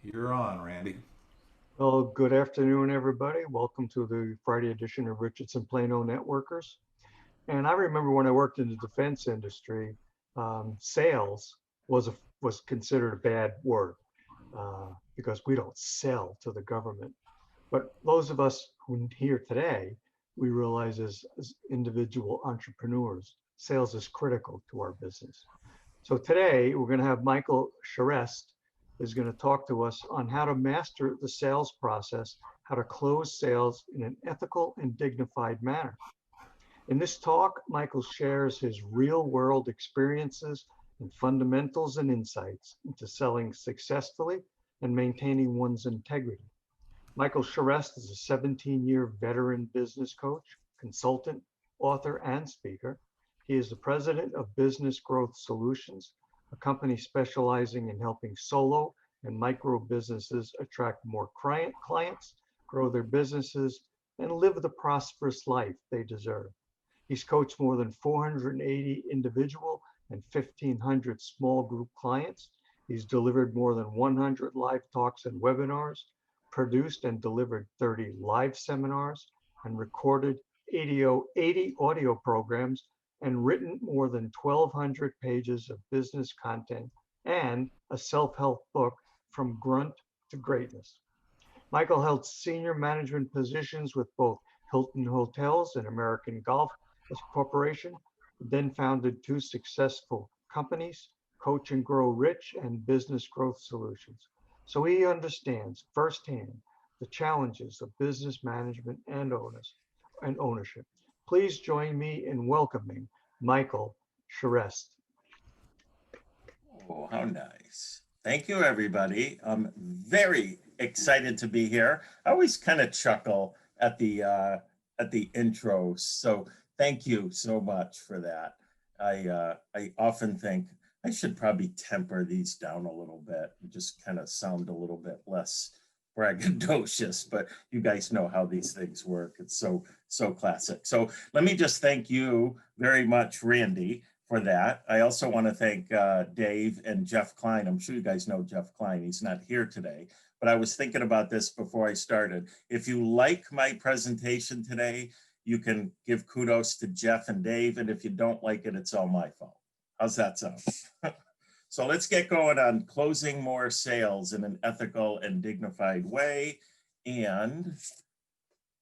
You're on, Randy. Well, good afternoon, everybody. Welcome to the Friday edition of Richardson Plano Networkers. And I remember when I worked in the defense industry, sales was considered a bad word because we don't sell to the government. But those of us who are here today, we realize as individual entrepreneurs, sales is critical to our business. So today we're going to have Michael Charest is going to talk to us on how to master the sales process, how to close sales in an ethical and dignified manner. In this talk, Michael shares his real world experiences and fundamentals and insights into selling successfully and maintaining one's integrity. Michael Charest is a 17-year veteran business coach, consultant, author, and speaker. He is the president of Business Growth Solutions, a company specializing in helping solo and micro businesses attract more clients, grow their businesses, and live the prosperous life they deserve. He's coached more than 480 individual and 1,500 small group clients. He's delivered more than 100 live talks and webinars, produced and delivered 30 live seminars, and recorded 80 audio programs, and written more than 1,200 pages of business content and a self-help book, From Grunt to Greatness. Michael held senior management positions with both Hilton Hotels and American Golf Corporation, then founded two successful companies, Coach and Grow Rich and Business Growth Solutions. So he understands firsthand the challenges of business management and ownership. Please join me in welcoming Michael Charest. Oh, how nice. Thank you, everybody. I'm very excited to be here. I always kind of chuckle at the intro. So thank you so much for that. I often think I should probably temper these down a little bit and just kind of sound a little bit less braggadocious, but you guys know how these things work. It's so classic. So let me just thank you very much, Randy, for that. I also want to thank Dave and Jeff Klein. I'm sure you guys know Jeff Klein. He's not here today, but I was thinking about this before I started. If you like my presentation today, you can give kudos to Jeff and Dave. And if you don't like it, it's all my fault. How's that sound? So let's get going on closing more sales in an ethical and dignified way. And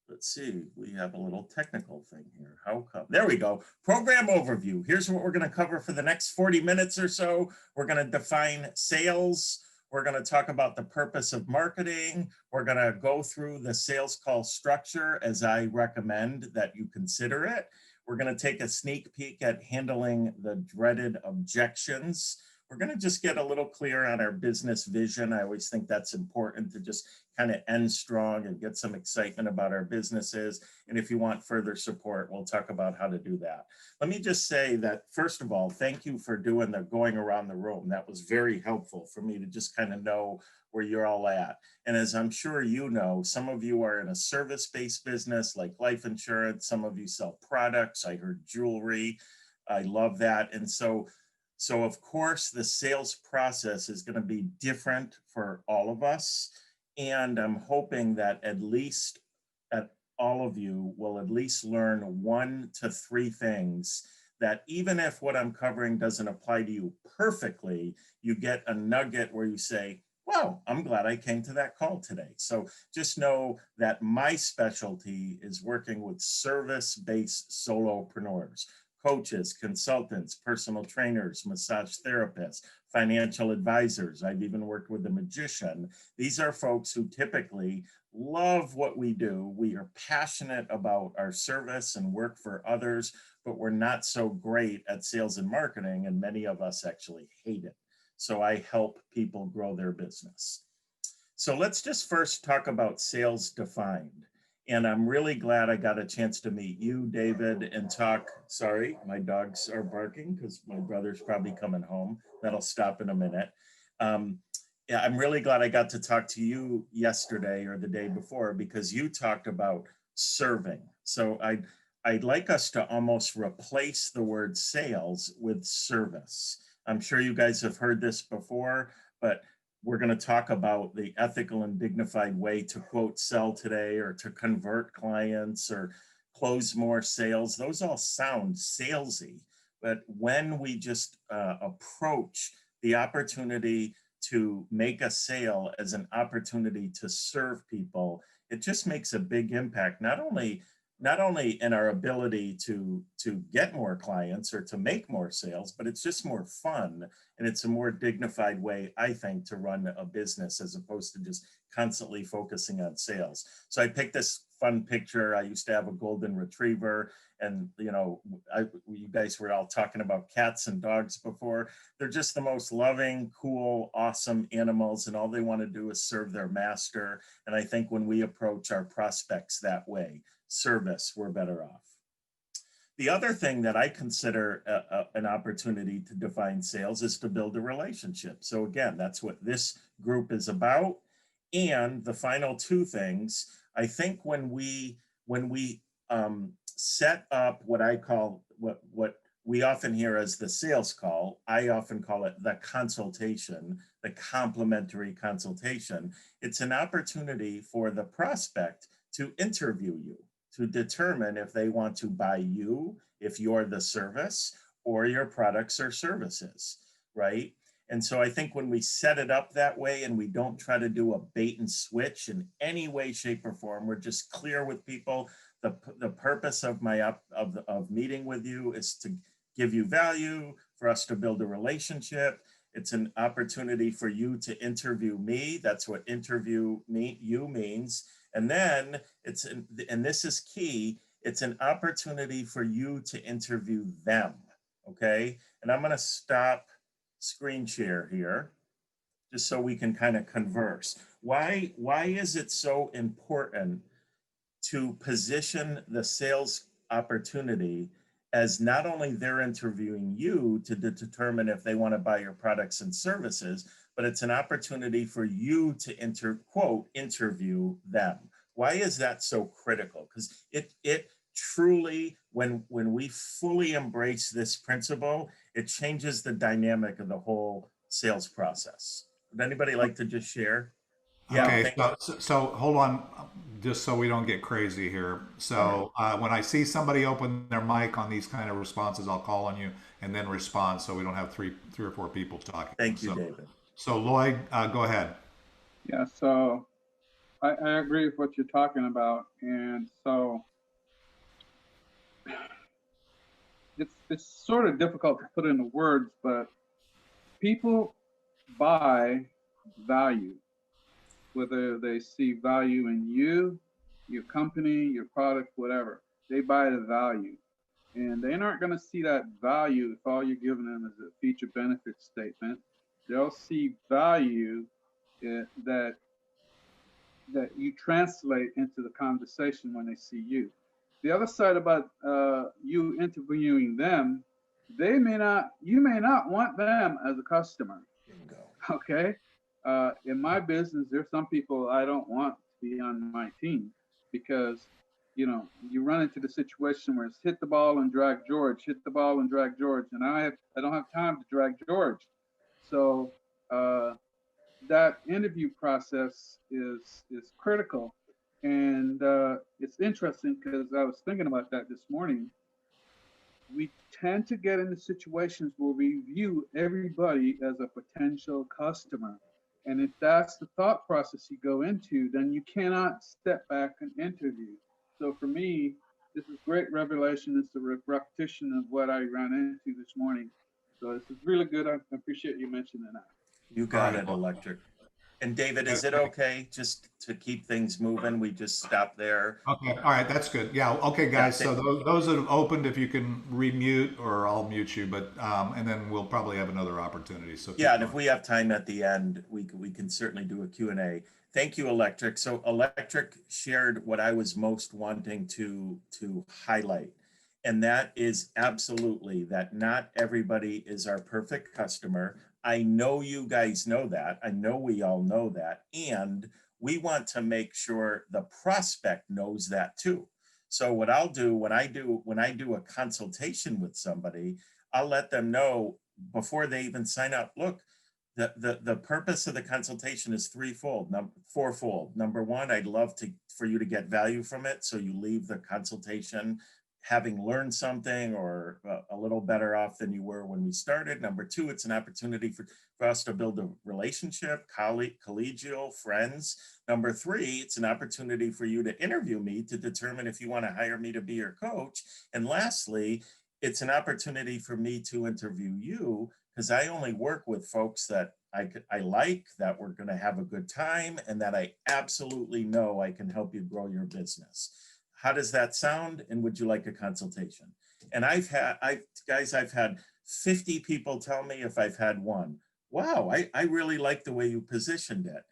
let's see, we have a little technical thing here. How come? There we go. Program overview. Here's what we're going to cover for the next 40 minutes or so. We're going to define sales. We're going to talk about the purpose of marketing. We're going to go through the sales call structure as I recommend that you consider it. We're going to take a sneak peek at handling the dreaded objections. We're going to just get a little clear on our business vision. I always think that's important to just kind of end strong and get some excitement about our businesses. And if you want further support, we'll talk about how to do that. Let me just say that, first of all, thank you for doing the going around the room. That was very helpful for me to just kind of know where you're all at. And as I'm sure you know, some of you are in a service-based business like life insurance. Some of you sell products. I heard jewelry. I love that. And so of course, the sales process is going to be different for all of us. And I'm hoping that at least at all of you will at least learn 1 to 3 things that even if what I'm covering doesn't apply to you perfectly, you get a nugget where you say, wow, I'm glad I came to that call today. So just know that my specialty is working with service-based solopreneurs, coaches, consultants, personal trainers, massage therapists, financial advisors. I've even worked with a magician. These are folks who typically love what we do. We are passionate about our service and work for others, but we're not so great at sales and marketing, and many of us actually hate it. So I help people grow their business. So let's just first talk about sales defined. And I'm really glad I got a chance to meet you, David, and talk. Sorry, my dogs are barking because my brother's probably coming home. That'll stop in a minute. Yeah, I'm really glad I got to talk to you yesterday or the day before because you talked about serving. So I'd like us to almost replace the word sales with service. I'm sure you guys have heard this before, but we're going to talk about the ethical and dignified way to quote sell today, or to convert clients, or close more sales. Those all sound salesy, but when we just approach the opportunity to make a sale as an opportunity to serve people, it just makes a big impact, not only in our ability to get more clients or to make more sales, but it's just more fun, and it's a more dignified way, I think, to run a business, as opposed to just constantly focusing on sales. So I picked this fun picture. I used to have a golden retriever, and you guys were all talking about cats and dogs before. They're just the most loving, cool, awesome animals, and all they want to do is serve their master. And I think when we approach our prospects that way, service, we're better off. The other thing that I consider an opportunity to define sales is to build a relationship. So again, that's what this group is about. And the final two things, I think when we set up what I call, what we often hear as the sales call, I often call it the consultation, the complimentary consultation. It's an opportunity for the prospect to interview you, to determine if they want to buy you, if you're the service, or your products or services, right? And so I think when we set it up that way, and we don't try to do a bait and switch in any way, shape, or form, we're just clear with people. The purpose of meeting with you is to give you value, for us to build a relationship. It's an opportunity for you to interview me. That's what interview you means. And then and this is key, it's an opportunity for you to interview them, okay? And I'm gonna stop screen share here, just so we can kind of converse. Why is it so important to position the sales opportunity as not only they're interviewing you to determine if they want to buy your products and services, but it's an opportunity for you to interview them? Why is that so critical? Because it truly, when we fully embrace this principle, it changes the dynamic of the whole sales process. Would anybody like to just share? Yeah, Okay, thank so hold on, just so we don't get crazy here. all right. So when I see somebody open their mic on these kind of responses, I'll call on you and then respond, so we don't have three or four people talking. Thank you, David. So Lloyd, go ahead. Yeah, so I agree with what you're talking about, and so it's sort of difficult to put into words, but people buy value, whether they see value in you, your company, your product, whatever. They buy the value, and they're not going to see that value if all you're giving them is a feature benefit statement. They'll see value that you translate into the conversation when they see you. The other side about you interviewing them, you may not want them as a customer. Bingo. Okay. In my business, there's some people I don't want to be on my team, because you run into the situation where it's hit the ball and drag George, hit the ball and drag George, and I don't have time to drag George. So that interview process is critical. And it's interesting, because I was thinking about that this morning. We tend to get into situations where we view everybody as a potential customer. And if that's the thought process you go into, then you cannot step back and interview. So for me, this is great revelation. It's a repetition of what I ran into this morning. So this is really good. I appreciate you mentioning that. You got it, Electric. And David, is it okay just to keep things moving? We just stop there. Okay, all right, that's good. Yeah, okay, guys. So those that have opened, if you can remute, or I'll mute you, but and then we'll probably have another opportunity. So Yeah, and if we have time at the end, we can certainly do a Q&A. Thank you, Electric. So Electric shared what I was most wanting to highlight, and that is absolutely that not everybody is our perfect customer. I know you guys know that. I know we all know that. And we want to make sure the prospect knows that too. So what I'll do when I do a consultation with somebody, I'll let them know before they even sign up, look, the purpose of the consultation is fourfold. Number one, I'd love for you to get value from it, so you leave the consultation having learned something or a little better off than you were when we started. Number two, it's an opportunity for us to build a relationship, collegial, friends. Number three, it's an opportunity for you to interview me to determine if you want to hire me to be your coach. And lastly, it's an opportunity for me to interview you, because I only work with folks that I like, that we're going to have a good time, and that I absolutely know I can help you grow your business. How does that sound? And would you like a consultation? And I've had 50 people tell me if I've had one. Wow, I really like the way you positioned it.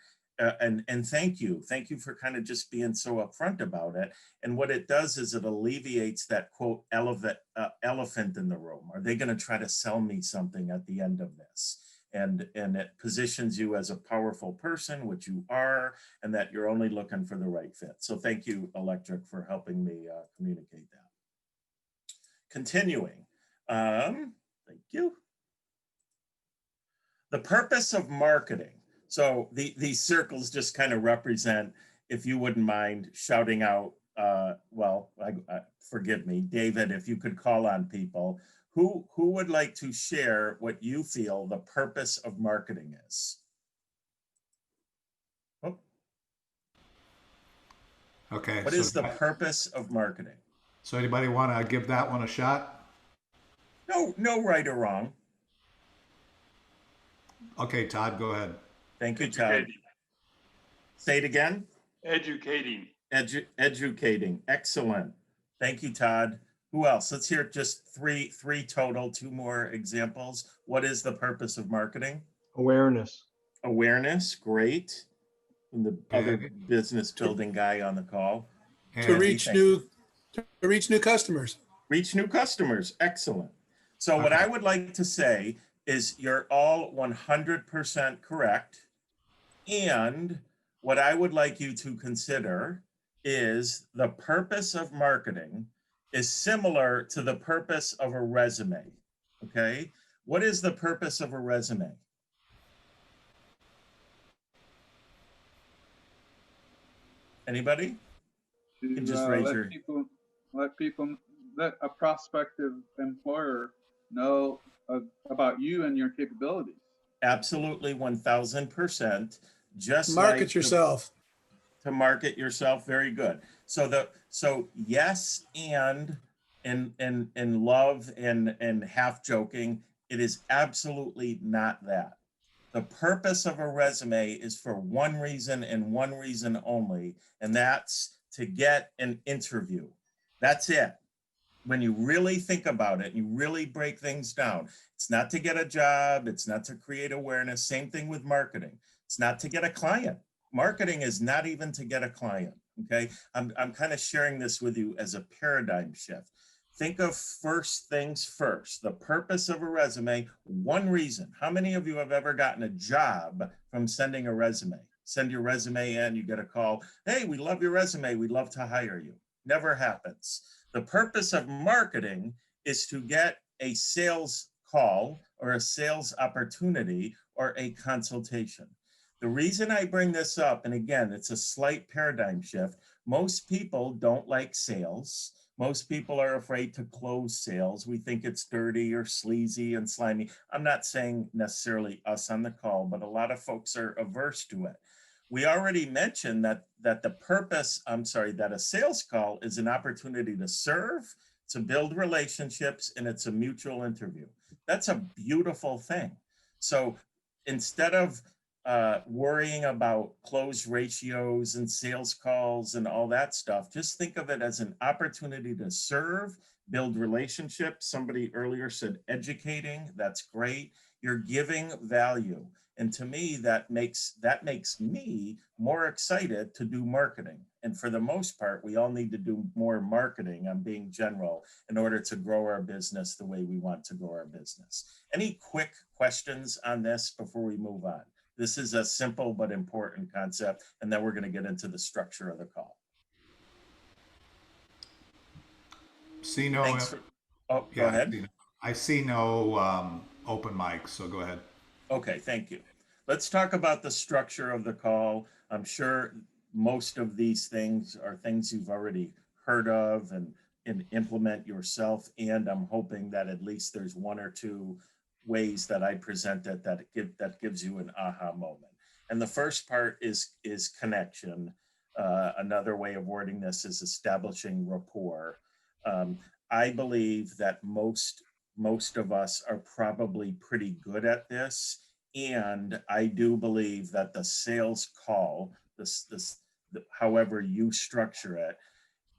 And thank you for kind of just being so upfront about it. And what it does is it alleviates that quote elephant in the room. Are they going to try to sell me something at the end of this? And it positions you as a powerful person, which you are, and that you're only looking for the right fit. So thank you, Electric, for helping me communicate that. Continuing, thank you. The purpose of marketing. So these circles just kind of represent, if you wouldn't mind shouting out, forgive me, David, if you could call on people. Who would like to share what you feel the purpose of marketing is? Oh. Okay. What is the purpose of marketing? So anybody want to give that one a shot? No right or wrong. Okay, Todd, go ahead. Thank you, Todd. Say it again. Educating. Educating. Excellent. Thank you, Todd. Who else? Let's hear just three total, two more examples. What is the purpose of marketing? Awareness. Awareness, great. And the other business building guy on the call. To reach new customers. Reach new customers, excellent. So what I would like to say is you're all 100% correct. And what I would like you to consider is the purpose of marketing is similar to the purpose of a resume, okay? What is the purpose of a resume? Anybody? You can just raise your... Let a prospective employer know about you and your capabilities. Absolutely, 1000%. Just market yourself. To market yourself, very good. So yes, and in love and half joking, it is absolutely not that. The purpose of a resume is for one reason and one reason only, and that's to get an interview. That's it. When you really think about it, you really break things down. It's not to get a job. It's not to create awareness. Same thing with marketing. It's not to get a client. Marketing is not even to get a client, okay? I'm kind of sharing this with you as a paradigm shift. Think of first things first. The purpose of a resume, one reason. How many of you have ever gotten a job from sending a resume? Send your resume in, you get a call. Hey, we love your resume. We'd love to hire you. Never happens. The purpose of marketing is to get a sales call or a sales opportunity or a consultation. The reason I bring this up, and again, it's a slight paradigm shift. Most people don't like sales. Most people are afraid to close sales. We think it's dirty or sleazy and slimy. I'm not saying necessarily us on the call, but a lot of folks are averse to it. We already mentioned that that a sales call is an opportunity to serve, to build relationships, and it's a mutual interview. That's a beautiful thing. So instead of worrying about close ratios and sales calls and all that stuff, just think of it as an opportunity to serve, build relationships. Somebody earlier said educating. That's great. You're giving value. And to me, that makes me more excited to do marketing. And for the most part, we all need to do more marketing. I'm being general in order to grow our business the way we want to grow our business. Any quick questions on this before we move on? This is a simple but important concept, and then we're going to get into the structure of the call. See no. Go ahead. I see no open mics, so go ahead. Okay, thank you. let's talk about the structure of the call. I'm sure most of these things are things you've already heard of and implement yourself. And I'm hoping that at least there's one or two ways that I present it that gives you an aha moment. And the first part is connection. Another way of wording this is establishing rapport. I believe that most of us are probably pretty good at this. And I do believe that the sales call, however you structure it,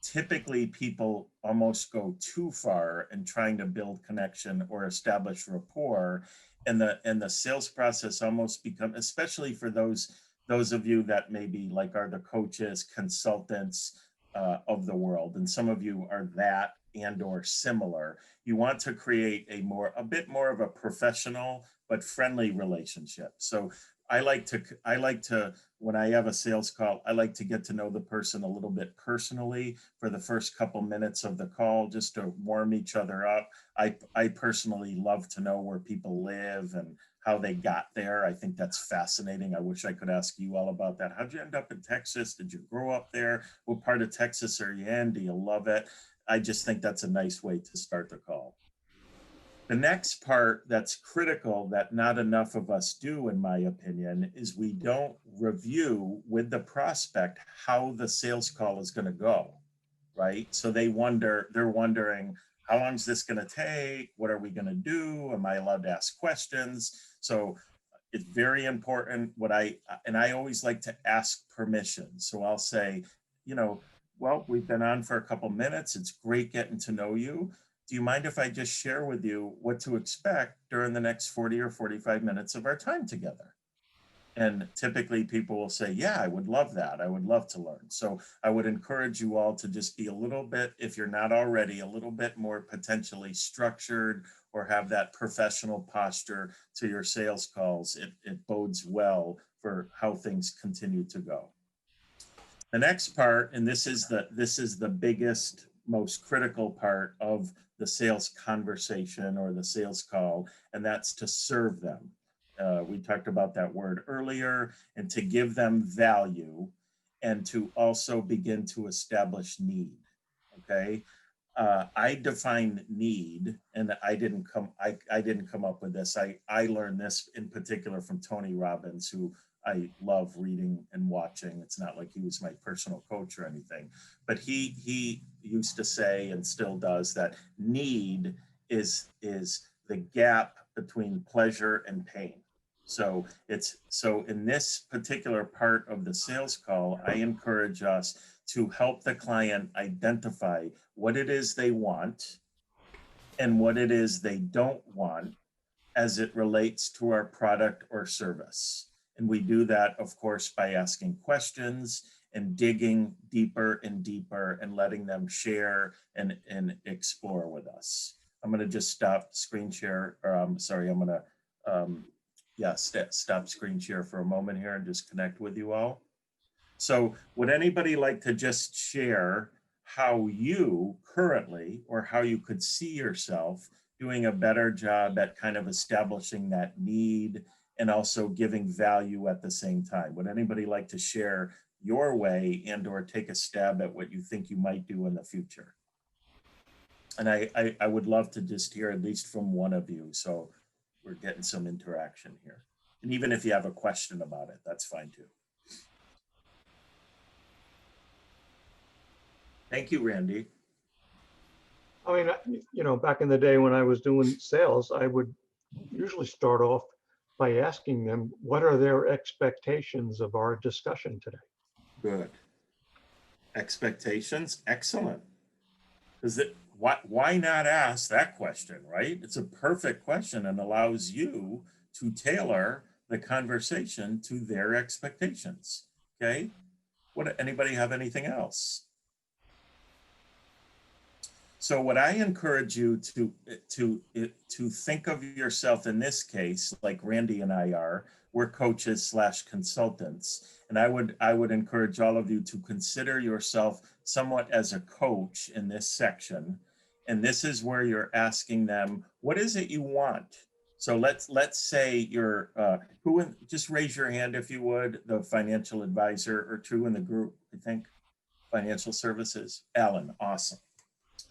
typically people almost go too far in trying to build connection or establish rapport, and the sales process almost become, especially for those of you that maybe like are the coaches, consultants of the world, and some of you are that and or similar. You want to create a bit more of a professional but friendly relationship. So I like to, when I have a sales call, I like to get to know the person a little bit personally for the first couple minutes of the call, just to warm each other up. I personally love to know where people live and how they got there. I think that's fascinating. I wish I could ask you all about that. How'd you end up in Texas? Did you grow up there? What part of Texas are you in? Do you love it? I just think that's a nice way to start the call. The next part that's critical that not enough of us do, in my opinion, is we don't review with the prospect how the sales call is going to go, right? So they're wondering, how long is this going to take? What are we going to do? Am I allowed to ask questions? So it's very important and I always like to ask permission. So I'll say, well, we've been on for a couple minutes. It's great getting to know you. Do you mind if I just share with you what to expect during the next 40 or 45 minutes of our time together? And typically people will say, yeah, I would love that. I would love to learn. So I would encourage you all to just be a little bit, if you're not already, a little bit more potentially structured or have that professional posture to your sales calls. It bodes well for how things continue to go. The next part, and this is the biggest, most critical part of the sales conversation or the sales call, and that's to serve them. We talked about that word earlier, and to give them value and to also begin to establish need. Okay. I define need, and I didn't come up with this. I learned this in particular from Tony Robbins, who I love reading and watching. It's not like he was my personal coach or anything, but he used to say, and still does, that need is the gap between pleasure and pain. So in this particular part of the sales call, I encourage us to help the client identify what it is they want and what it is they don't want as it relates to our product or service. And we do that, of course, by asking questions and digging deeper and deeper and letting them share and explore with us. I'm going to just stop screen share, or I'm going to stop screen share for a moment here and just connect with you all. So would anybody like to just share how you currently, or how you could see yourself doing a better job at kind of establishing that need and also giving value at the same time? Would anybody like to share your way and or take a stab at what you think you might do in the future? And I would love to just hear at least from one of you, so we're getting some interaction here. And even if you have a question about it, that's fine too. Thank you, Randy. I mean, back in the day when I was doing sales, I would usually start off by asking them, what are their expectations of our discussion today? Good. Expectations, excellent. Why not ask that question, right? It's a perfect question and allows you to tailor the conversation to their expectations. Okay. Anybody have anything else? So what I encourage you to think of yourself in this case, like Randy and I are, we're coaches / consultants. And I would encourage all of you to consider yourself somewhat as a coach in this section. And this is where you're asking them, what is it you want? So let's say you're, just raise your hand if you would, the financial advisor or two in the group, I think, financial services. Alan, awesome.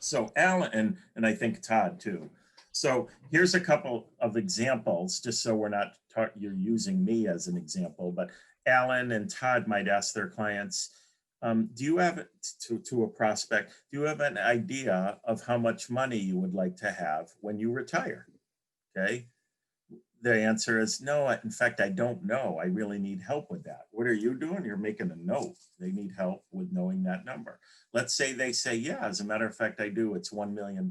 So Alan, and I think Todd too. So here's a couple of examples, just so we're not you're using me as an example, but Alan and Todd might ask their clients, do you have, to a prospect, do you have an idea of how much money you would like to have when you retire? Okay. The answer is no, in fact, I don't know. I really need help with that. What are you doing? You're making a note. They need help with knowing that number. Let's say they say, yeah, as a matter of fact, I do. It's $1 million.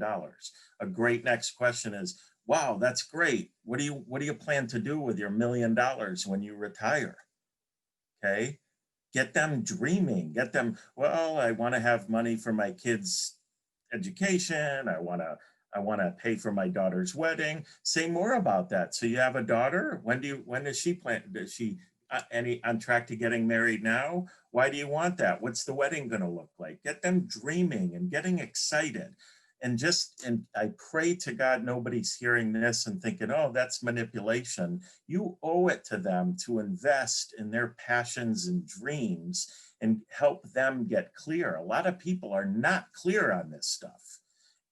A great next question is, wow, that's great. What do you plan to do with your $1 million when you retire? Okay. Get them dreaming, get them, well, I want to have money for my kids' education. I want to pay for my daughter's wedding. Say more about that. So you have a daughter. When does she plan? Does she on track to getting married now? Why do you want that? What's the wedding going to look like? Get them dreaming and getting excited. And I pray to God nobody's hearing this and thinking, oh, that's manipulation. You owe it to them to invest in their passions and dreams and help them get clear. A lot of people are not clear on this stuff.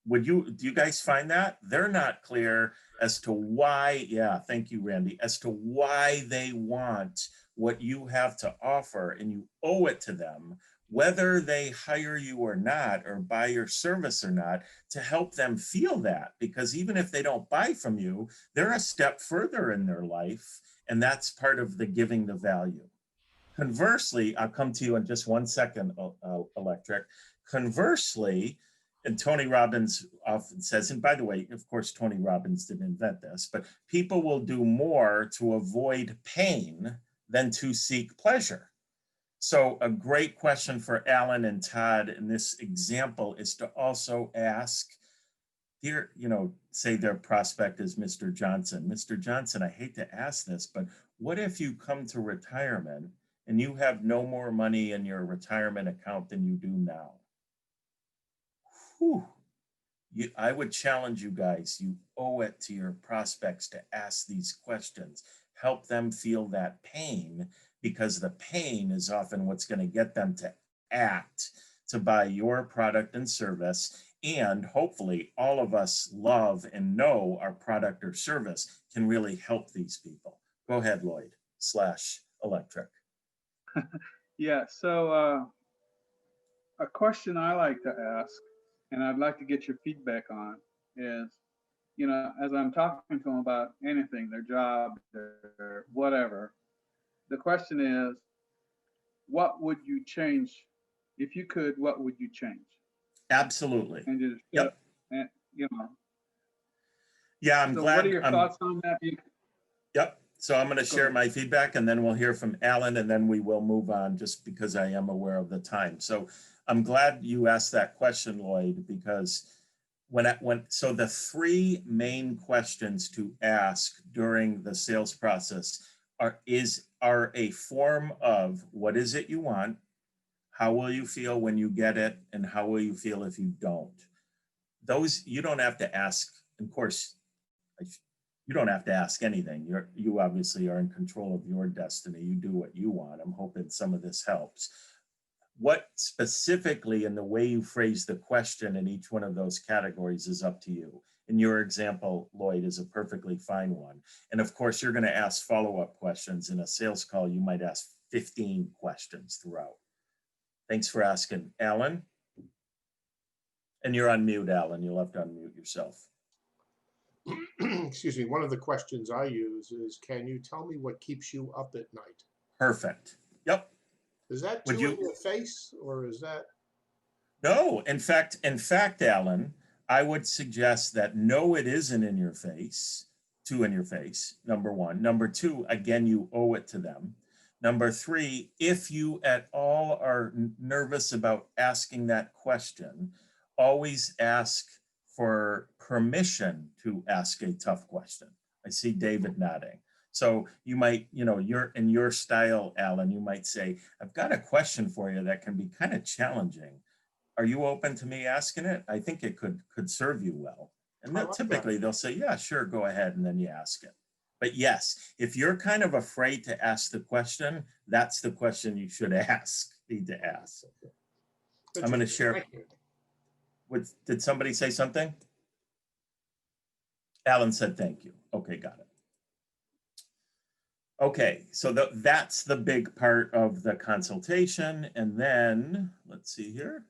Do you guys find that? They're not clear as to why, yeah, thank you, Randy, as to why they want what you have to offer, and you owe it to them, whether they hire you or not, or buy your service or not, to help them feel that. Because even if they don't buy from you, they're a step further in their life, and that's part of the giving the value. Conversely, I'll come to you in just 1 second, Electric. Conversely, and Tony Robbins often says, and by the way, of course, Tony Robbins didn't invent this, but people will do more to avoid pain than to seek pleasure. So a great question for Alan and Todd in this example is to also ask, say their prospect is Mr. Johnson. Mr. Johnson, I hate to ask this, but what if you come to retirement and you have no more money in your retirement account than you do now? Whew. I would challenge you guys. You owe it to your prospects to ask these questions. Help them feel that pain, because the pain is often what's going to get them to act, to buy your product and service. And hopefully all of us love and know our product or service can really help these people. Go ahead, Lloyd / Electric. Yeah, so a question I like to ask, and I'd like to get your feedback on, is, as I'm talking to them about anything, their job, their whatever, the question is, what would you change? If you could, what would you change? Absolutely. And just, yep. And, Yeah, I'm so glad. What are your thoughts on that? Yep. So I'm going to share my feedback, and then we'll hear from Alan, and then we will move on, just because I am aware of the time. So I'm glad you asked that question, Lloyd, because so the three main questions to ask during the sales process are a form of what is it you want, how will you feel when you get it, and how will you feel if you don't. Those you don't have to ask. Of course, you don't have to ask anything. You obviously are in control of your destiny. You do what you want. I'm hoping some of this helps. What specifically in the way you phrase the question in each one of those categories is up to you. In your example, Lloyd, is a perfectly fine one. And of course, you're going to ask follow-up questions. In a sales call, you might ask 15 questions throughout. Thanks for asking. Alan? And you're on mute, Alan. You'll have to unmute yourself. Excuse me. One of the questions I use is, can you tell me what keeps you up at night? Perfect. Yep. Is that too in your face, or is that? No, in fact, Alan, I would suggest that no, it isn't in your face, too in your face, number one. Number two, again, you owe it to them. Number three, if you at all are nervous about asking that question, always ask for permission to ask a tough question. I see David nodding. So you might, you're in your style, Alan, you might say, I've got a question for you that can be kind of challenging. Are you open to me asking it? I think it could serve you well. And I then like that. typically they'll say, yeah, sure, go ahead. And then you ask it. But yes, if you're kind of afraid to ask the question, that's the question you should need to ask. I'm going to share. Thank you. Did somebody say something? Alan said, thank you. Okay, got it. Okay, so that's the big part of the consultation. And then let's see here.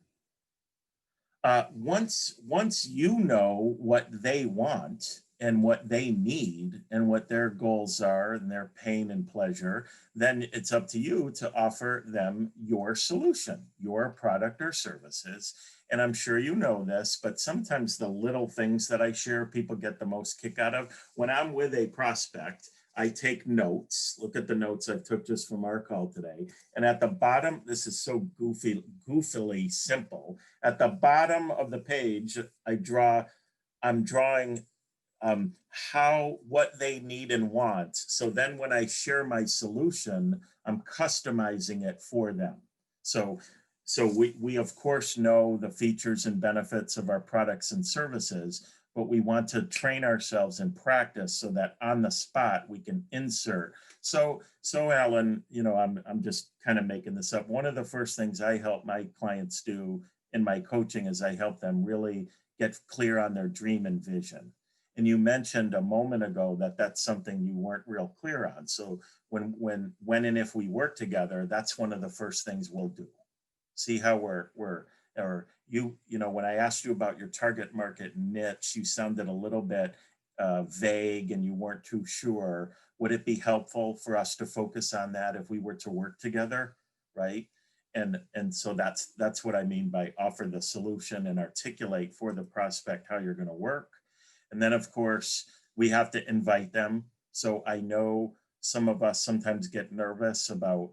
Once you know what they want and what they need and what their goals are and their pain and pleasure, then it's up to you to offer them your solution, your product or services. And I'm sure you know this, but sometimes the little things that I share, people get the most kick out of. When I'm with a prospect, I take notes. Look at the notes I took just from our call today. And at the bottom, this is so goofily simple. At the bottom of the page, I'm drawing what they need and want. So then when I share my solution, I'm customizing it for them. So we of course know the features and benefits of our products and services, but we want to train ourselves in practice so that on the spot we can insert. So Alan, I'm just kind of making this up. One of the first things I help my clients do in my coaching is I help them really get clear on their dream and vision. And you mentioned a moment ago that that's something you weren't real clear on. So when and if we work together, that's one of the first things we'll do. See how when I asked you about your target market niche, you sounded a little bit vague and you weren't too sure. Would it be helpful for us to focus on that if we were to work together, right? And so that's what I mean by offer the solution and articulate for the prospect how you're going to work. And then of course we have to invite them. So I know some of us sometimes get nervous about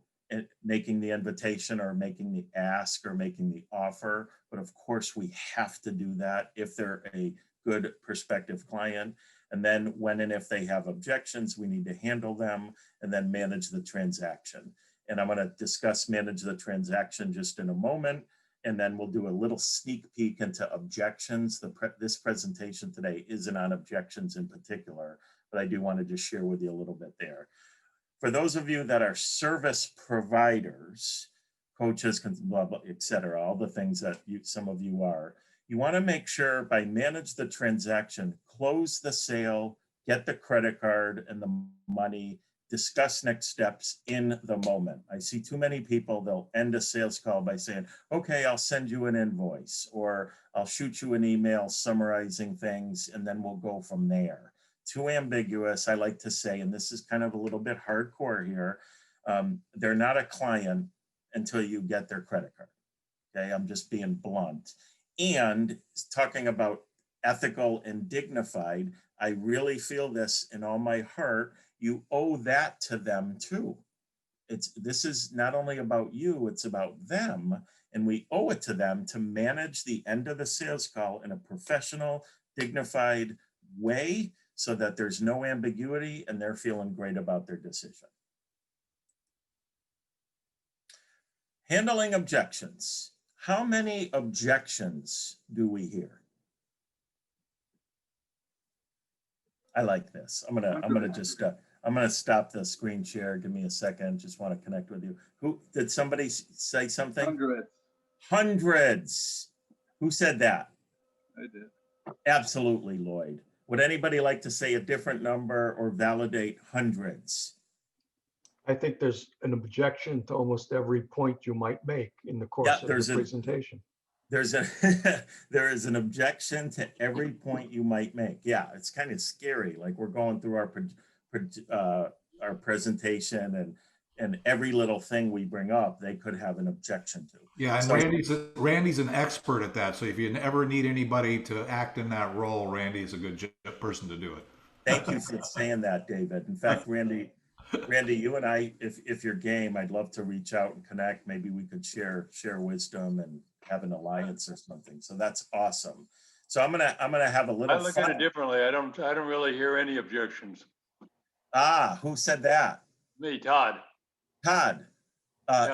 making the invitation or making the ask or making the offer. But of course we have to do that if they're a good prospective client. And then when and if they have objections, we need to handle them and then manage the transaction. And I'm going to discuss manage the transaction just in a moment. And then we'll do a little sneak peek into objections. This presentation today isn't on objections in particular, but I do want to just share with you a little bit there. For those of you that are service providers, coaches, blah, blah, et cetera, all the things that some of you are, you want to make sure by manage the transaction, close the sale, get the credit card and the money, discuss next steps in the moment. I see too many people, they'll end a sales call by saying, okay, I'll send you an invoice, or I'll shoot you an email summarizing things, and then we'll go from there. Too ambiguous, I like to say, and this is kind of a little bit hardcore here, they're not a client until you get their credit card. Okay, I'm just being blunt. And talking about ethical and dignified, I really feel this in all my heart. You owe that to them too. This is not only about you, it's about them. And we owe it to them to manage the end of the sales call in a professional, dignified way so that there's no ambiguity and they're feeling great about their decision. Handling objections. How many objections do we hear? I like this. I'm gonna stop the screen share. Give me a second. Just want to connect with you. Who did somebody say something? Hundreds. Hundreds. Who said that? I did. Absolutely, Lloyd. Would anybody like to say a different number or validate hundreds? I think there's an objection to almost every point you might make in the course of the presentation. There is an objection to every point you might make. Yeah, it's kind of scary. Like we're going through our presentation and every little thing we bring up, they could have an objection to. Yeah, and so, Randy's an expert at that. So if you ever need anybody to act in that role, Randy is a good person to do it. Thank you for saying that, David. In fact, Randy, you and I, if you're game, I'd love to reach out and connect. Maybe we could share wisdom and have an alliance or something. So that's awesome. So I'm gonna have a little. I look at it differently. I don't really hear any objections. Ah, who said that? Me, Todd. Todd. Yeah.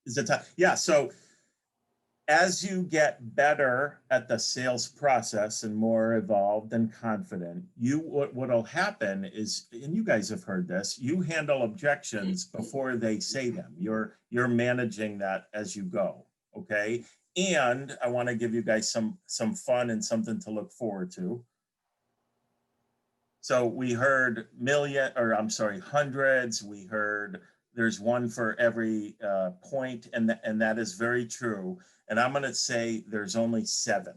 Is it Todd? Yeah. So as you get better at the sales process and more evolved and confident, what'll happen is, and you guys have heard this, you handle objections before they say them. You're managing that as you go, okay? And I want to give you guys some fun and something to look forward to. So we heard hundreds. We heard there's one for every point, and that is very true. And I'm going to say there's only 7.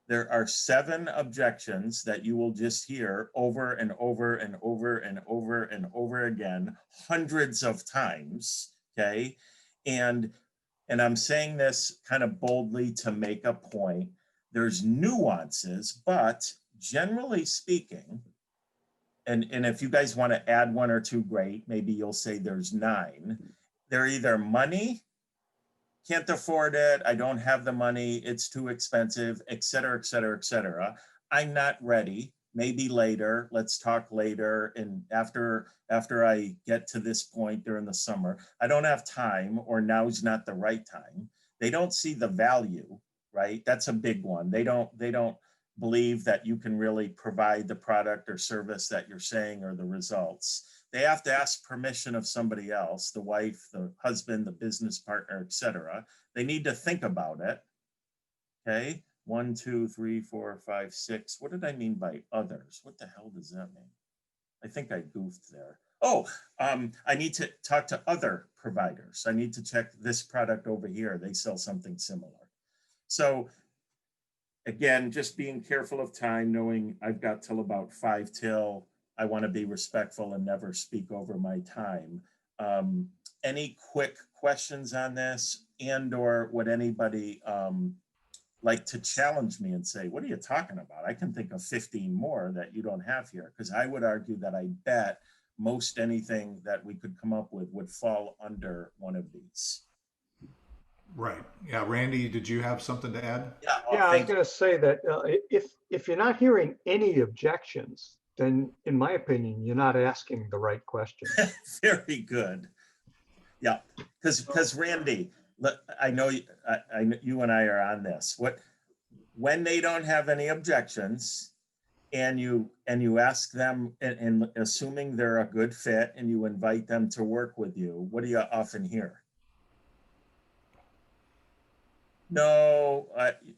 There are 7 objections that you will just hear over and over and over and over and over again, hundreds of times, okay? And I'm saying this kind of boldly to make a point. There's nuances, but generally speaking, and if you guys want to add 1 or 2, great, maybe you'll say there's 9. They're either money, can't afford it, I don't have the money, it's too expensive, et cetera, et cetera, et cetera. I'm not ready, maybe later, let's talk later. And after I get to this point during the summer, I don't have time, or now's not the right time. They don't see the value, right? That's a big one. They don't believe that you can really provide the product or service that you're saying or the results. They have to ask permission of somebody else, the wife, the husband, the business partner, etc. They need to think about it. Okay, 1, 2, 3, 4, 5, 6. What did I mean by others? What the hell does that mean? I think I goofed there. Oh, I need to talk to other providers. I need to check this product over here. They sell something similar. So again, just being careful of time, knowing I've got till about 5 till. I want to be respectful and never speak over my time. Any quick questions on this, and or would anybody like to challenge me and say, what are you talking about? I can think of 15 more that you don't have here, because I would argue that I bet most anything that we could come up with would fall under one of these. Right. Yeah. Randy, did you have something to add? Yeah, I was going to say that if you're not hearing any objections, then in my opinion, you're not asking the right question. Very good. Yeah, because Randy, I know you and I are on this. When they don't have any objections, and you ask them, and assuming they're a good fit, and you invite them to work with you, what do you often hear? No,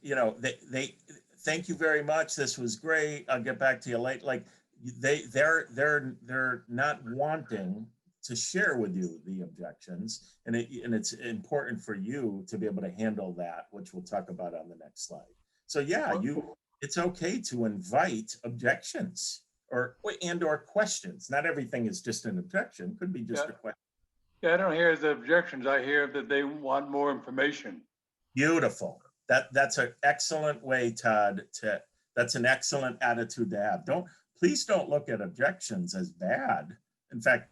they thank you very much. This was great. I'll get back to you later. Like they're not wanting to share with you the objections, and it's important for you to be able to handle that, which we'll talk about on the next slide. So yeah, it's okay to invite objections or questions. Not everything is just an objection. Could be just a question. Yeah, I don't hear the objections. I hear that they want more information. Beautiful. That's an excellent way, Todd. That's an excellent attitude to have. Please don't look at objections as bad. In fact,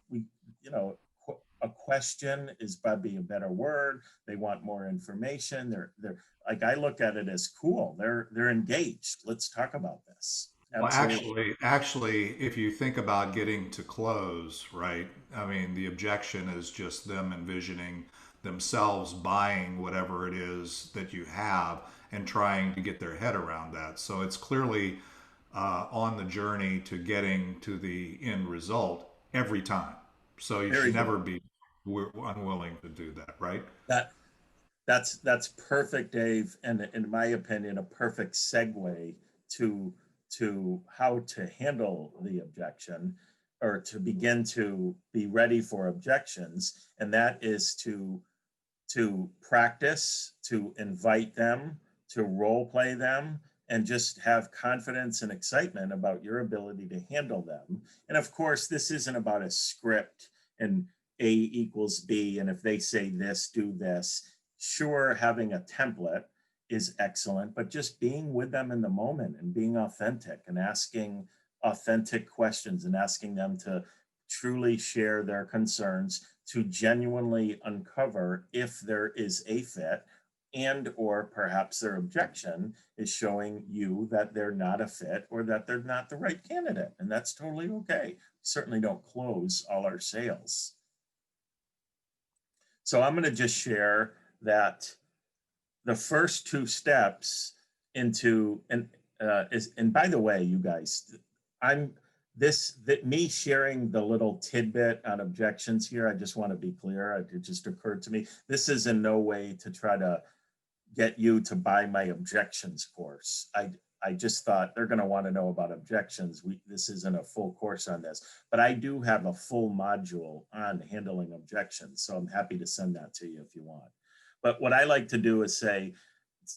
a question is probably a better word. They want more information. They're like, I look at it as cool. They're engaged. Let's talk about this. Absolutely. Well, actually, if you think about getting to close, right? I mean, the objection is just them envisioning themselves buying whatever it is that you have and trying to get their head around that. So it's clearly on the journey to getting to the end result every time. So you should never be unwilling to do that, right? That's perfect, Dave, and in my opinion, a perfect segue to how to handle the objection, or to begin to be ready for objections, and that is to practice, to invite them, to role play them, and just have confidence and excitement about your ability to handle them. And of course, this isn't about a script and A equals B, and if they say this, do this. Sure, having a template is excellent, but just being with them in the moment and being authentic and asking authentic questions and asking them to truly share their concerns, to genuinely uncover if there is a fit, and or perhaps their objection is showing you that they're not a fit or that they're not the right candidate. And that's totally okay. We certainly don't close all our sales. So I'm going to just share that the first two steps into, and by the way, you guys, I'm that me sharing the little tidbit on objections here, I just want to be clear. It just occurred to me. This is in no way to try to get you to buy my objections course. I just thought they're going to want to know about objections. This isn't a full course on this, but I do have a full module on handling objections. So I'm happy to send that to you if you want. But what I like to do is say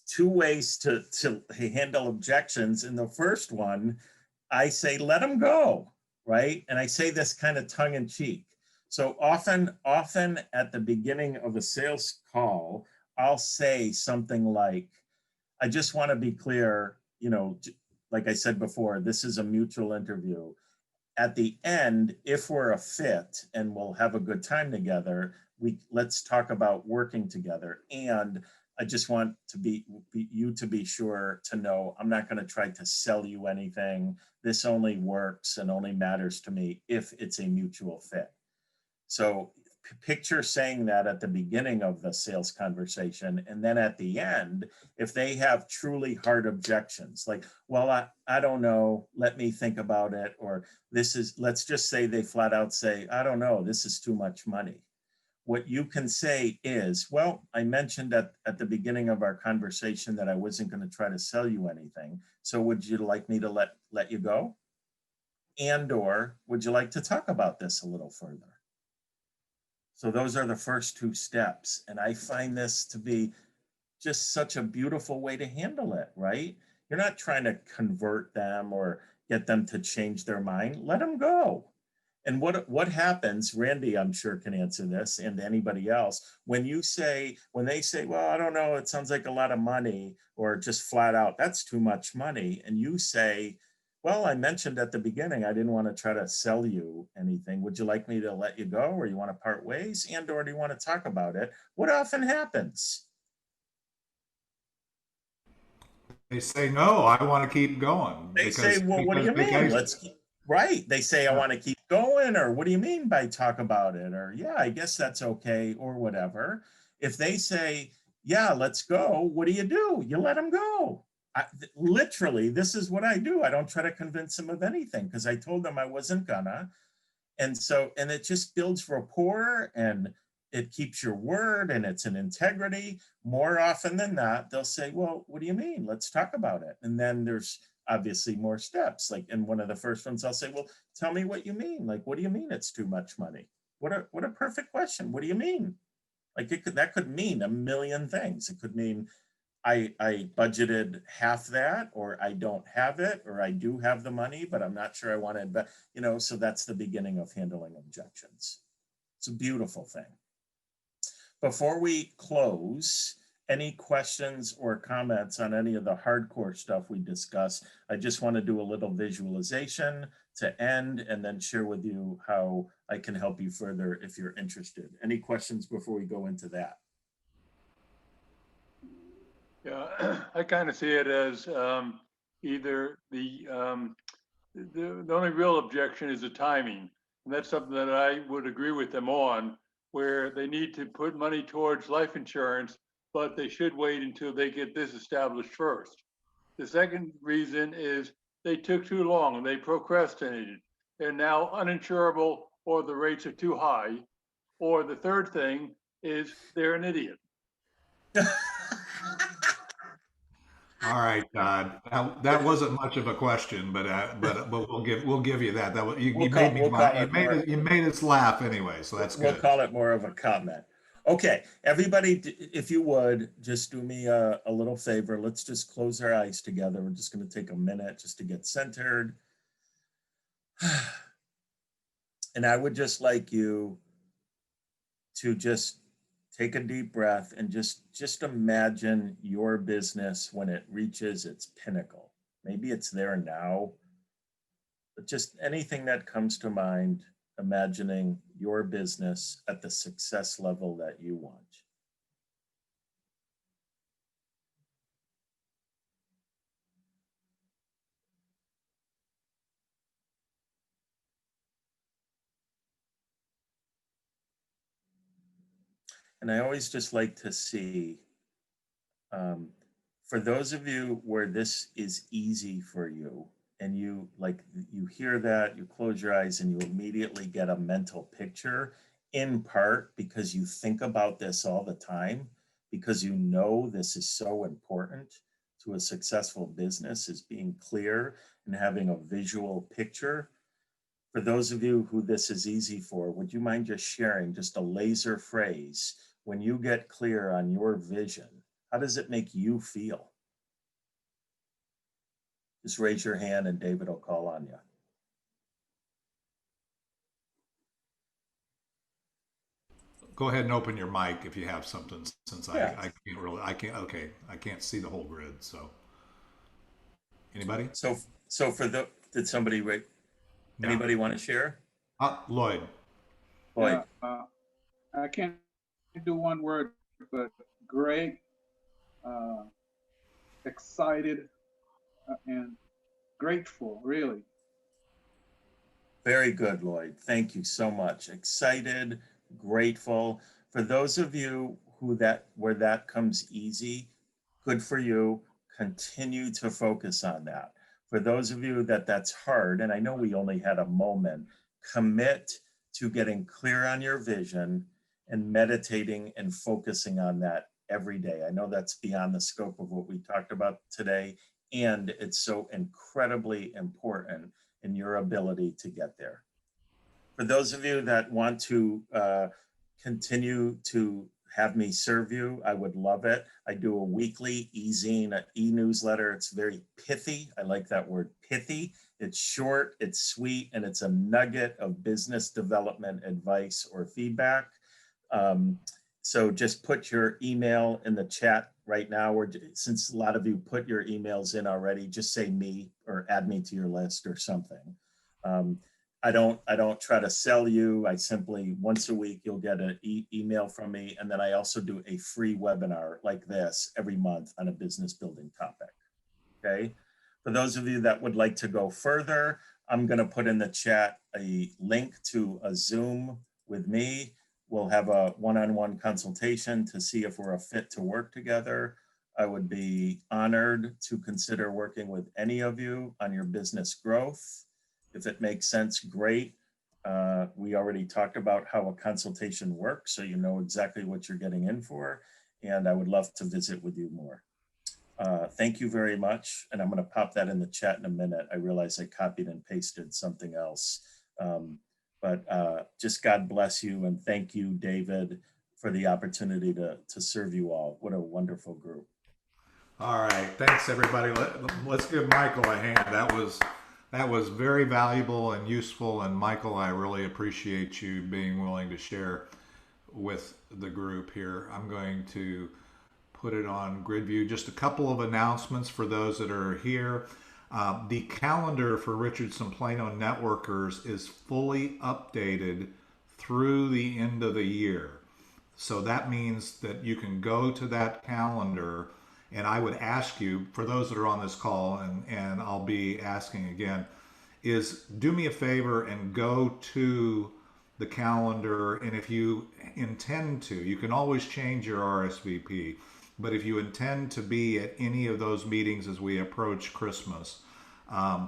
two ways to handle objections. In the first one, I say, let them go, right? And I say this kind of tongue in cheek. So often at the beginning of a sales call, I'll say something like, I just want to be clear, like I said before, this is a mutual interview. At the end, if we're a fit and we'll have a good time together, let's talk about working together. And I just want you to be sure to know I'm not going to try to sell you anything. This only works and only matters to me if it's a mutual fit. So picture saying that at the beginning of the sales conversation. And then at the end, if they have truly hard objections, like, well, I don't know, let me think about it. Or let's just say they flat out say, I don't know, this is too much money. What you can say is, well, I mentioned at the beginning of our conversation that I wasn't going to try to sell you anything. So would you like me to let you go? And or would you like to talk about this a little further? So those are the first two steps. And I find this to be just such a beautiful way to handle it, right? You're not trying to convert them or get them to change their mind. Let them go. And what happens, Randy, I'm sure can answer this, and anybody else, when they say, well, I don't know, it sounds like a lot of money, or just flat out, that's too much money. And you say, well, I mentioned at the beginning, I didn't want to try to sell you anything. Would you like me to let you go, or you want to part ways, and or do you want to talk about it? What often happens? They say, no, I want to keep going. They say, well, what do you mean? Right. They say, I want to keep going, or what do you mean by talk about it? Or, yeah, I guess that's okay, or whatever. If they say, yeah, let's go, what do? You let them go. Literally, this is what I do. I don't try to convince them of anything because I told them I wasn't gonna. And it just builds rapport and it keeps your word and it's an integrity. More often than not, they'll say, well, what do you mean? Let's talk about it. And then there's obviously more steps. Like in one of the first ones, I'll say, well, tell me what you mean. Like, what do you mean it's too much money? What a perfect question. What do you mean? Like that could mean a million things. It could mean I budgeted half that, or I don't have it, or I do have the money, but I'm not sure I want to invest, so that's the beginning of handling objections. It's a beautiful thing. Before we close, any questions or comments on any of the hardcore stuff we discussed? I just want to do a little visualization to end and then share with you how I can help you further if you're interested. Any questions before we go into that? Yeah, I kind of see it as either the only real objection is the timing. And that's something that I would agree with them on, where they need to put money towards life insurance, but they should wait until they get this established first. The second reason is they took too long and they procrastinated. They're now uninsurable, or the rates are too high. Or the third thing is they're an idiot. All right, Todd. That wasn't much of a question, but we'll give you that. You made me laugh. You made us laugh anyway, so that's good. We'll call it more of a comment. Okay, everybody, if you would just do me a little favor. Let's just close our eyes together. We're just going to take a minute just to get centered. And I would just like you to just take a deep breath and just imagine your business when it reaches its pinnacle. Maybe it's there now, but just anything that comes to mind, imagining your business at the success level that you want. And I always just like to see For those of you where this is easy for you, and you hear that, you close your eyes and you immediately get a mental picture, in part because you think about this all the time, because you know this is so important to a successful business, is being clear and having a visual picture. For those of you who this is easy for, would you mind just sharing just a laser phrase? When you get clear on your vision, how does it make you feel? Just raise your hand and David will call on you. Go ahead and open your mic if you have something, since Yeah. I can't see the whole grid. So anybody? So did somebody, No. anybody want to share? Lloyd. Lloyd. Yeah, I can't do one word, but great, excited, and grateful, really. Very good, Lloyd. Thank you so much. Excited, grateful. For those of you where that comes easy, good for you. Continue to focus on that. For those of you that's hard, and I know we only had a moment, commit to getting clear on your vision and meditating and focusing on that every day. I know that's beyond the scope of what we talked about today, and it's so incredibly important in your ability to get there. For those of you that want to continue to have me serve you, I would love it. I do a weekly e-zine, e-newsletter. It's very pithy. I like that word, pithy. It's short, it's sweet, and it's a nugget of business development advice or feedback. So just put your email in the chat right now, or since a lot of you put your emails in already, just say me or add me to your list or something. I don't try to sell you. I simply, once a week, you'll get an email from me. And then I also do a free webinar like this every month on a business building topic. Okay. For those of you that would like to go further, I'm going to put in the chat a link to a Zoom with me. We'll have a one-on-one consultation to see if we're a fit to work together. I would be honored to consider working with any of you on your business growth. If it makes sense, great. We already talked about how a consultation works, so you know exactly what you're getting in for, and I would love to visit with you more. Thank you very much, and I'm going to pop that in the chat in a minute. I realize I copied and pasted something else, but just God bless you, and thank you, David, for the opportunity to serve you all. What a wonderful group. All right, thanks everybody. Let's give Michael a hand. That was very valuable and useful. And Michael, I really appreciate you being willing to share with the group here. I'm going to put it on grid view. Just a couple of announcements for those that are here. The calendar for Richardson Plano Networkers is fully updated through the end of the year. So that means that you can go to that calendar. And I would ask you, for those that are on this call, and I'll be asking again, is do me a favor and go to the calendar. And if you intend to, you can always change your RSVP. But if you intend to be at any of those meetings as we approach Christmas,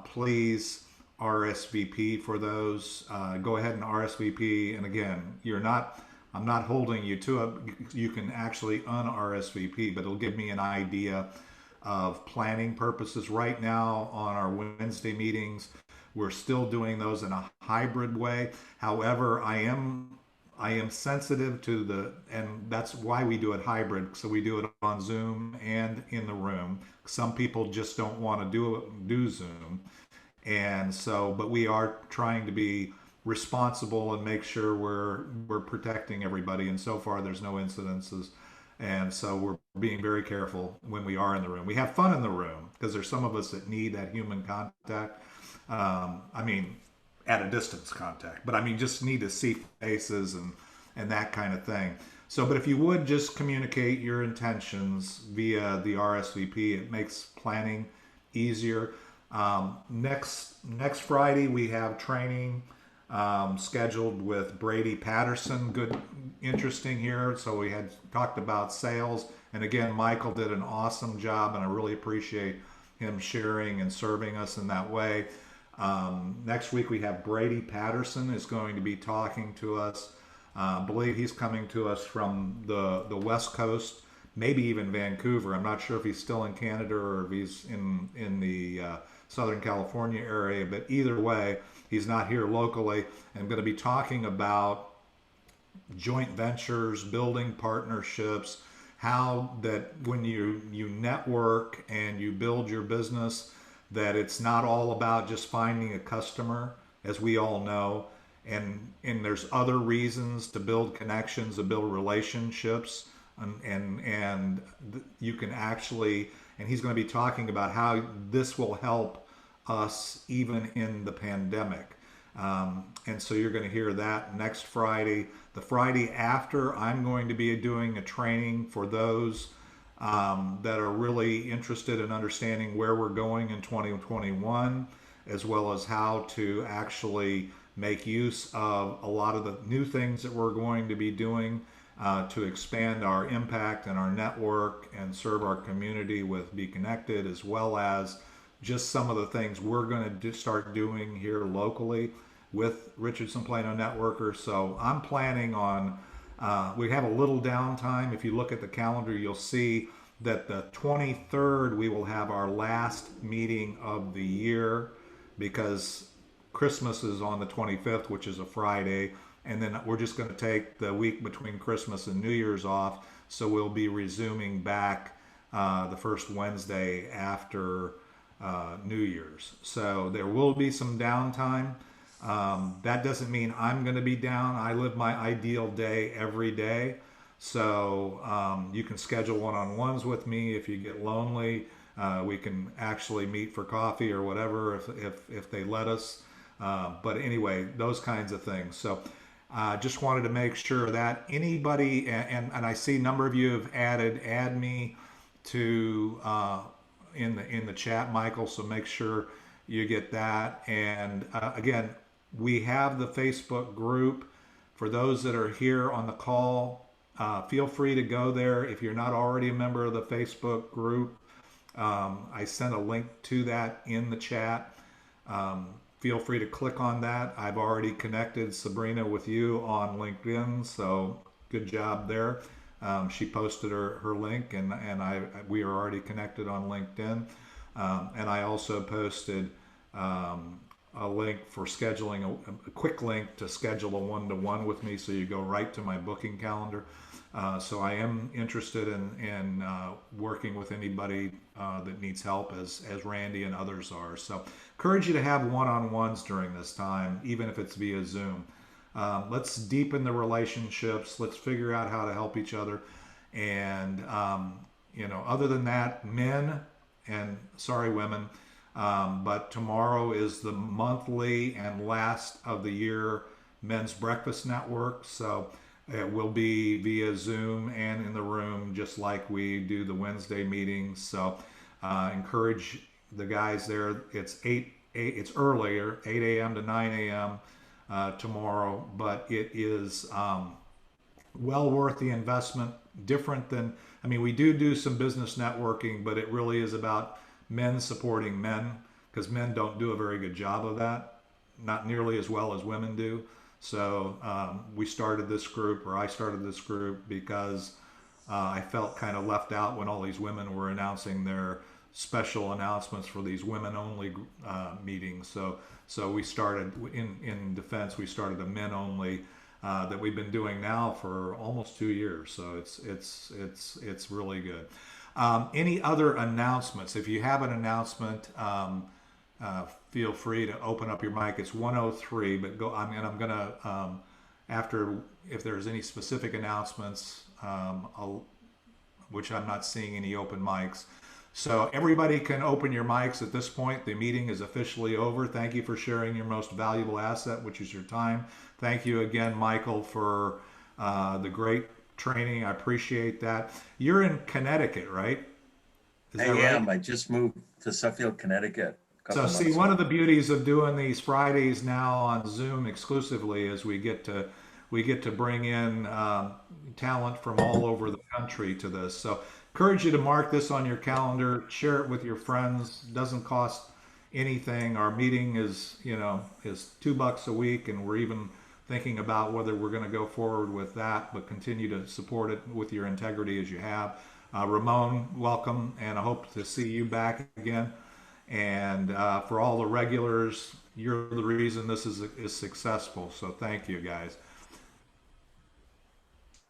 please RSVP for those. Go ahead and RSVP. And again, I'm not holding you to it. You can actually un-RSVP, but it'll give me an idea of planning purposes. Right now on our Wednesday meetings, we're still doing those in a hybrid way. However, I am sensitive to and that's why we do it hybrid. So we do it on Zoom and in the room. Some people just don't want to do Zoom. And so, but we are trying to be responsible and make sure we're protecting everybody, and so far there's no incidences, and so we're being very careful when we are in the room. We have fun in the room because there's some of us that need that human contact. I mean, at a distance contact, but I mean just need to see faces and that kind of thing. So, but if you would just communicate your intentions via the RSVP, it makes planning easier. Next Friday we have training scheduled with Brady Patterson, interesting here. So we had talked about sales, and again, Michael did an awesome job, and I really appreciate him sharing and serving us in that way. Next week we have Brady Patterson is going to be talking to us. I believe he's coming to us from the West Coast, maybe even Vancouver. I'm not sure if he's still in Canada or if he's in the Southern California area, but either way, he's not here locally. I'm going to be talking about joint ventures, building partnerships, how that when you network and you build your business, that it's not all about just finding a customer, as we all know, and there's other reasons to build connections, to build relationships, and you can actually, and he's going to be talking about how this will help us even in the pandemic. And so you're going to hear that next Friday. The Friday after, I'm going to be doing a training for those that are really interested in understanding where we're going in 2021, as well as how to actually make use of a lot of the new things that we're going to be doing to expand our impact and our network and serve our community with Be Connected, as well as just some of the things we're going to start doing here locally with Richardson Plano Networkers. So I'm planning on, we have a little downtime. If you look at the calendar, you'll see that the 23rd, we will have our last meeting of the year, because Christmas is on the 25th, which is a Friday. And then we're just going to take the week between Christmas and New Year's off. So we'll be resuming back the first Wednesday after New Year's. So there will be some downtime. That doesn't mean I'm going to be down. I live my ideal day every day. So you can schedule one-on-ones with me if you get lonely. We can actually meet for coffee or whatever if they let us. But anyway, those kinds of things. So just wanted to make sure that anybody, and I see a number of you have add me to in the chat, Michael. So make sure you get that. And again, we have the Facebook group. For those that are here on the call, feel free to go there. If you're not already a member of the Facebook group, I sent a link to that in the chat. Feel free to click on that. I've already connected Sabrina with you on LinkedIn, so good job there. She posted her link, and we are already connected on LinkedIn. And I also posted a link for scheduling, a quick link to schedule a one-to-one with me, so you go right to my booking calendar. So I am interested in working with anybody that needs help, as Randy and others are. So encourage you to have one-on-ones during this time, even if it's via Zoom. Let's deepen the relationships. Let's figure out how to help each other. And, other than that, men, and sorry, women, but tomorrow is the monthly and last of the year Men's Breakfast Network. So it will be via Zoom and in the room, just like we do the Wednesday meetings. So encourage the guys there. It's it's earlier, 8 a.m. to 9 a.m. Tomorrow, but it is well worth the investment. Different than, we do some business networking, but it really is about men supporting men, because men don't do a very good job of that, not nearly as well as women do. So I started this group because I felt kind of left out when all these women were announcing their special announcements for these women-only meetings. So we started, in defense, we started a men-only that we've been doing now for almost 2 years. So it's really good. Any other announcements? If you have an announcement, feel free to open up your mic. It's 103, but go. I'm gonna after, if there's any specific announcements, which I'm not seeing any open mics. So everybody can open your mics at this point. The meeting is officially over. Thank you for sharing your most valuable asset, which is your time. Thank you again, Michael, for the great training. I appreciate that. You're in Connecticut, right? Is that I am. right? I just moved to Suffield, Connecticut. So see, one of the beauties of doing these Fridays now on Zoom exclusively is we get to we get to bring in talent from all over the country to this. So encourage you to mark this on your calendar, share it with your friends. It doesn't cost anything. Our meeting is, is $2 a week, and we're even thinking about whether we're going to go forward with that, but continue to support it with your integrity as you have. Ramon, welcome, and I hope to see you back again. And for all the regulars, you're the reason this is successful. So thank you, guys.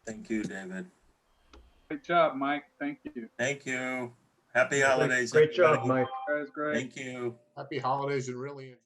Thank you, David. Great job, Mike. Thank you. Thank you. Happy holidays, Great job, everybody. Mike. That was great. Thank you. Happy holidays and really enjoy.